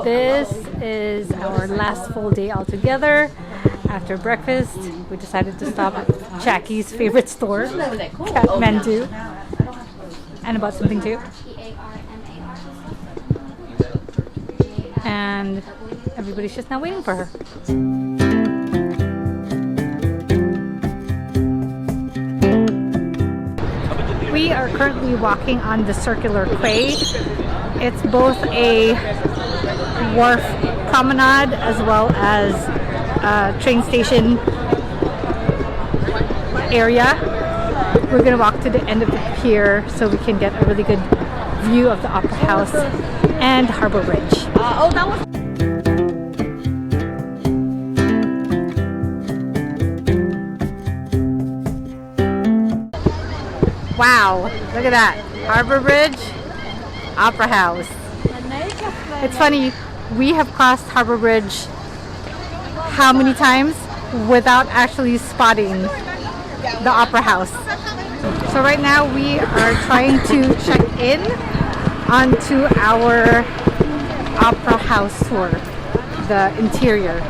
This is our last full day all together. After breakfast, we decided to stop at Jackie's favorite store, Kathmandu, and about something too. And everybody's just now waiting for her. We are currently walking on the circular quay. It's both a wharf promenade as well as a train station area. We're gonna walk to the end of the pier so we can get a really good view of the Opera House and Harbor Bridge. Wow, look at that. Harbor Bridge, Opera House. It's funny, we have crossed Harbor Bridge how many times without actually spotting the Opera House. So right now we are trying to check in onto our Opera House tour, the interior.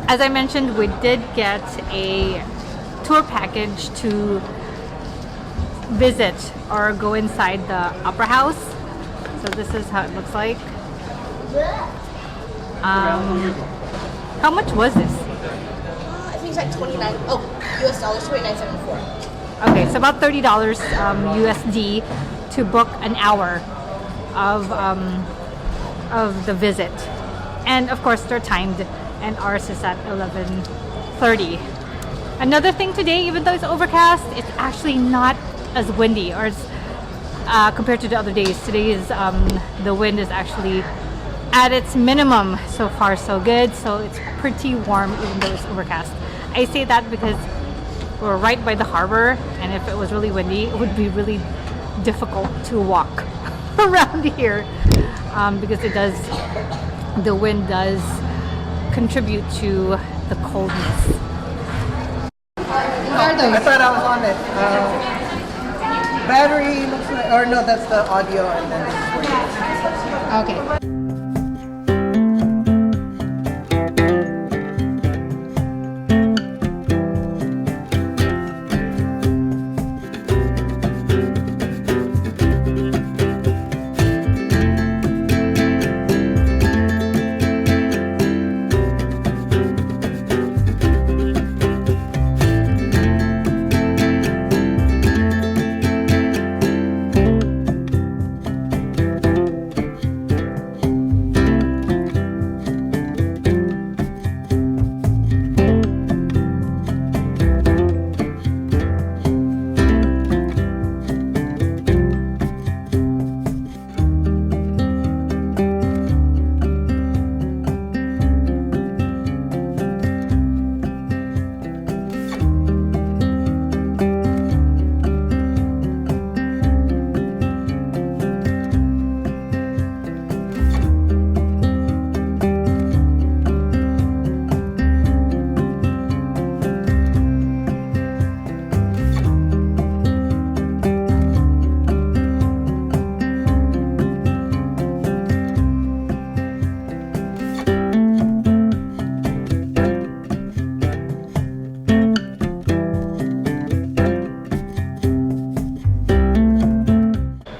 As I mentioned, we did get a tour package to visit or go inside the Opera House. So this is how it looks like. How much was this? I think it's like US dollars, $29.74. Okay, so about $30 USD to book an hour of the visit. And of course they're timed, and ours is at 11:30. Another thing today, even though it's overcast, it's actually not as windy, or it's compared to the other days. Today is the wind is actually at its minimum. So far so good, so it's pretty warm even though it's overcast. I say that because we're right by the harbor, and if it was really windy it would be really difficult to walk around here, because the wind does contribute to the coldness. I thought I was on it. Battery looks like, or no, that's the audio, and then Okay.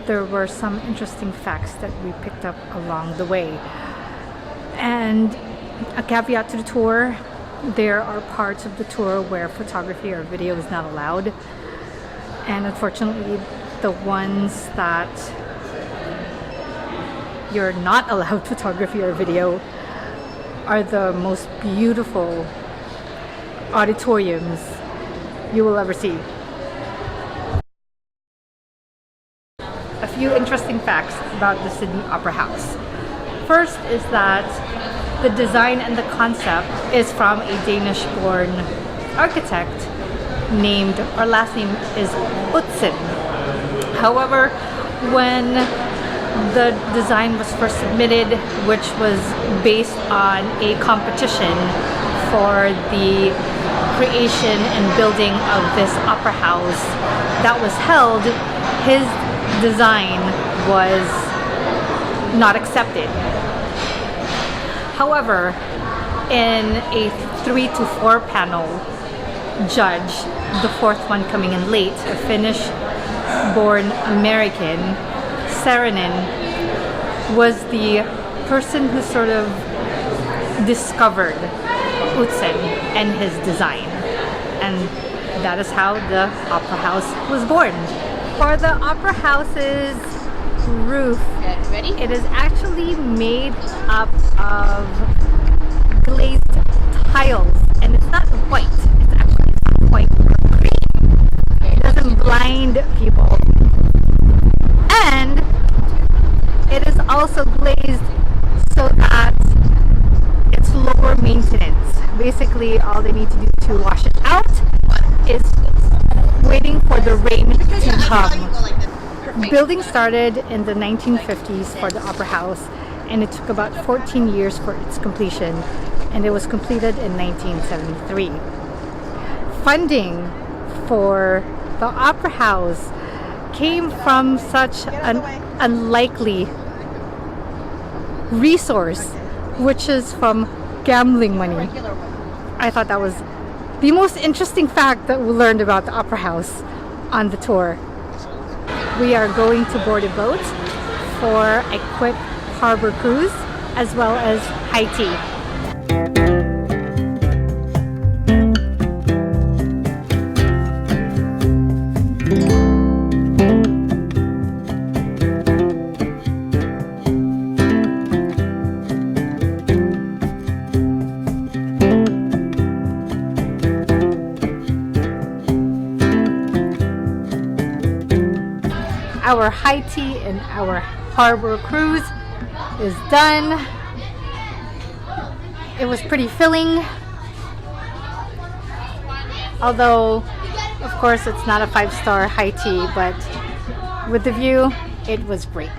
There were some interesting facts that we picked up along the way. And a caveat to the tour, there are parts of the tour where photography or video is not allowed. And unfortunately, the ones that you're not allowed photography or video are the most beautiful auditoriums you will ever see. A few interesting facts about the Sydney Opera House. First is that the design and the concept is from a Danish-born architect named, or last name is Utzon. However, when the design was first submitted, which was based on a competition for the creation and building of this opera house that was held, his design was not accepted. However, in a 3 to 4 panel judge, the fourth one coming in late, a Finnish-born American, Saarinen, was the person who sort of discovered Utzon and his design. And that is how the opera house was born. For the opera house's roof, Ready? it is actually made up of glazed tiles, and it's not white. It's actually not white or green. It doesn't blind people. And it is also glazed so that it's lower maintenance. Basically, all they need to do to wash it out is waiting for the rain to come. Building started in the 1950s for the opera house, and it took about 14 years for its completion, and it was completed in 1973. Funding for the opera house came from such an unlikely resource, which is from gambling money. I thought that was the most interesting fact that we learned about the opera house on the tour. We are going to board a boat for a quick harbor cruise as well as high tea. Our high tea and our harbor cruise is done. It was pretty filling, although of course it's not a 5-star high tea, but with the view it was great.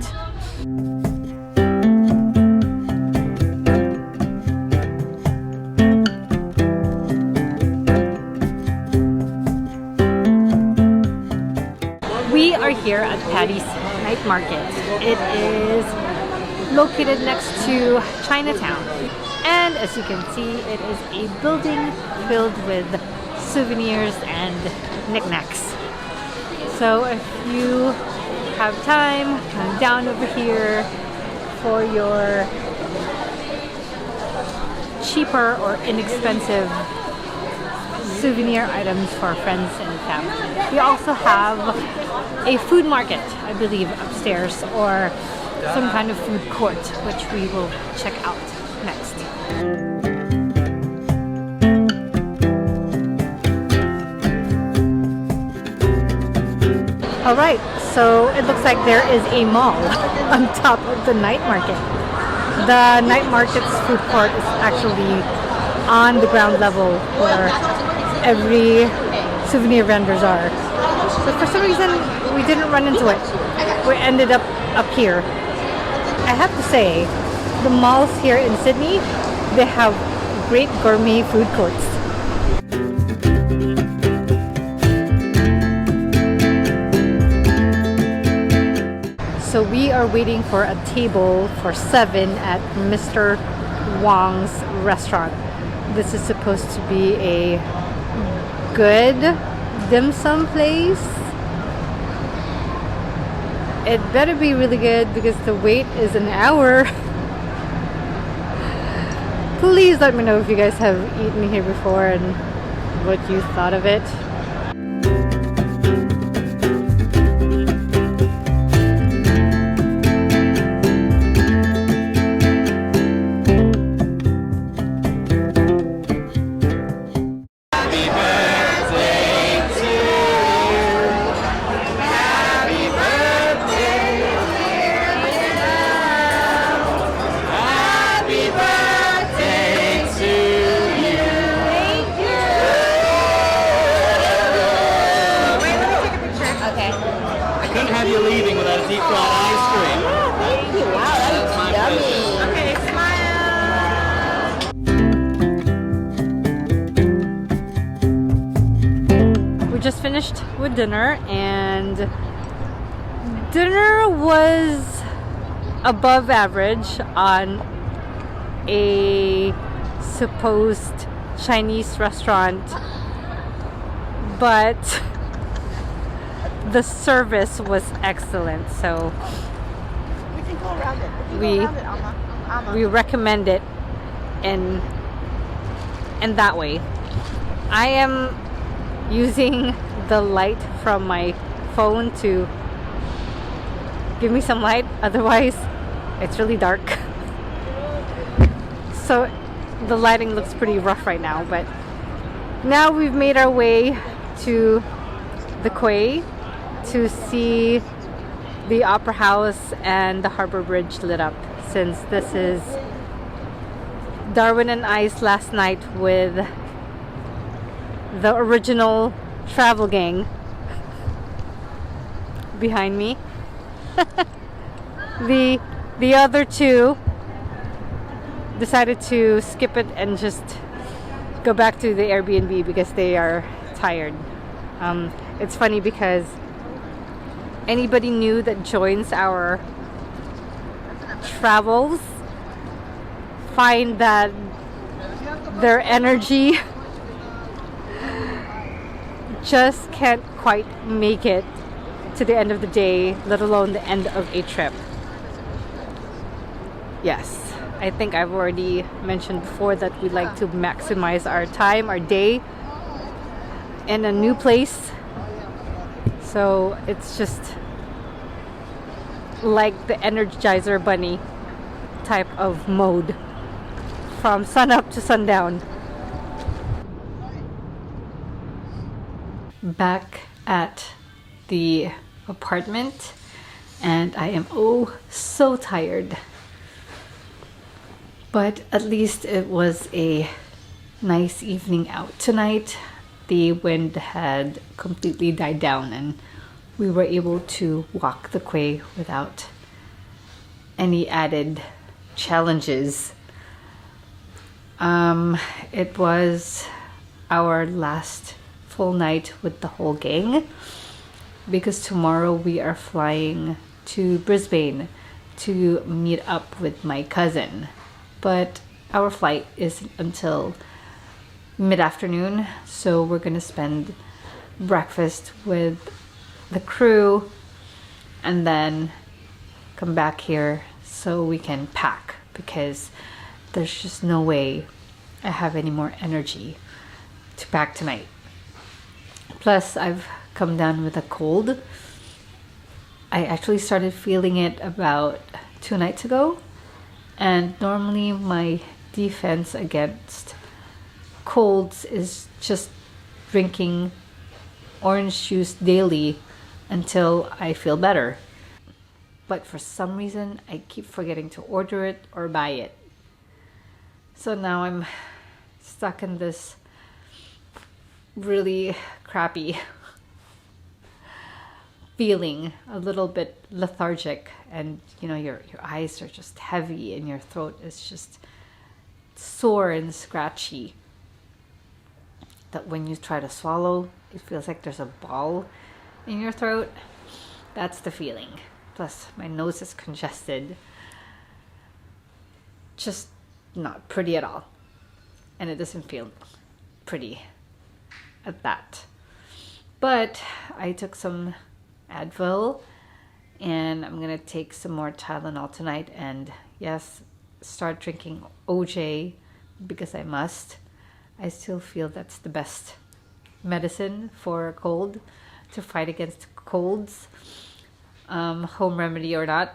We are here at Patty's Night Market. It is located next to Chinatown. And as you can see, it is a building filled with souvenirs and knickknacks. So if you have time, come down over here for your cheaper or inexpensive souvenir items for friends and family. We also have a food market, I believe, upstairs, or some kind of food court, which we will check out next. Alright, so it looks like there is a mall on top of the night market. The night market's food court is actually on the ground level where every souvenir vendors are. So for some reason, we didn't run into it. We ended up here. I have to say, the malls here in Sydney, they have great gourmet food courts. So we are waiting for a table for 7 at Mr. Wong's restaurant. This is supposed to be a good dim sum place. It better be really good because the wait is an hour. Please let me know if you guys have eaten here before and what you thought of it. we just finished with dinner, and dinner was above average on a supposed Chinese restaurant, but the service was excellent, so We can go around it. we recommend it in that way. I am using the light from my phone to give me some light, otherwise it's really dark. So the lighting looks pretty rough right now, but now we've made our way to the quay to see the Opera House and the Harbor Bridge lit up, since this is Darwin and I's last night with the original travel gang behind me. The other two decided to skip it and just go back to the Airbnb because they are tired. It's funny because anybody new that joins our travels find that their energy just can't quite make it to the end of the day, let alone the end of a trip. Yes, I think I've already mentioned before that we like to maximize our time, our day in a new place. So it's just like the Energizer Bunny type of mode from sun up to sundown. Back at the apartment, and I am so tired, but at least it was a nice evening out tonight. The wind had completely died down and we were able to walk the quay without any added challenges. It was our last full night with the whole gang, because tomorrow we are flying to Brisbane to meet up with my cousin. But our flight isn't until mid-afternoon, so we're gonna spend breakfast with the crew and then come back here so we can pack, because there's just no way I have any more energy to pack tonight. Plus, I've come down with a cold. I actually started feeling it about 2 nights ago, and normally my defense against colds is just drinking orange juice daily until I feel better. But for some reason, I keep forgetting to order it or buy it. So now I'm stuck in this really crappy feeling, a little bit lethargic, and you know, your eyes are just heavy and your throat is just sore and scratchy, that when you try to swallow it feels like there's a ball in your throat. That's the feeling. Plus my nose is congested. Just not pretty at all, and it doesn't feel pretty at that. But I took some Advil and I'm gonna take some more Tylenol tonight, and yes, start drinking OJ because I must. I still feel that's the best medicine for a cold, to fight against colds, home remedy or not.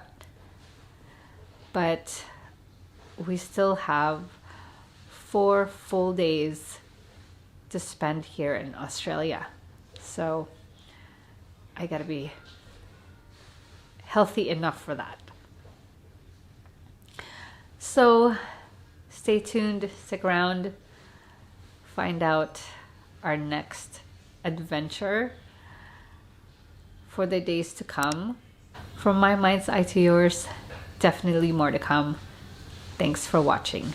But we still have 4 full days to spend here in Australia, so I gotta be healthy enough for that. So stay tuned, stick around, find out our next adventure for the days to come. From my mind's eye to yours, definitely more to come. Thanks for watching.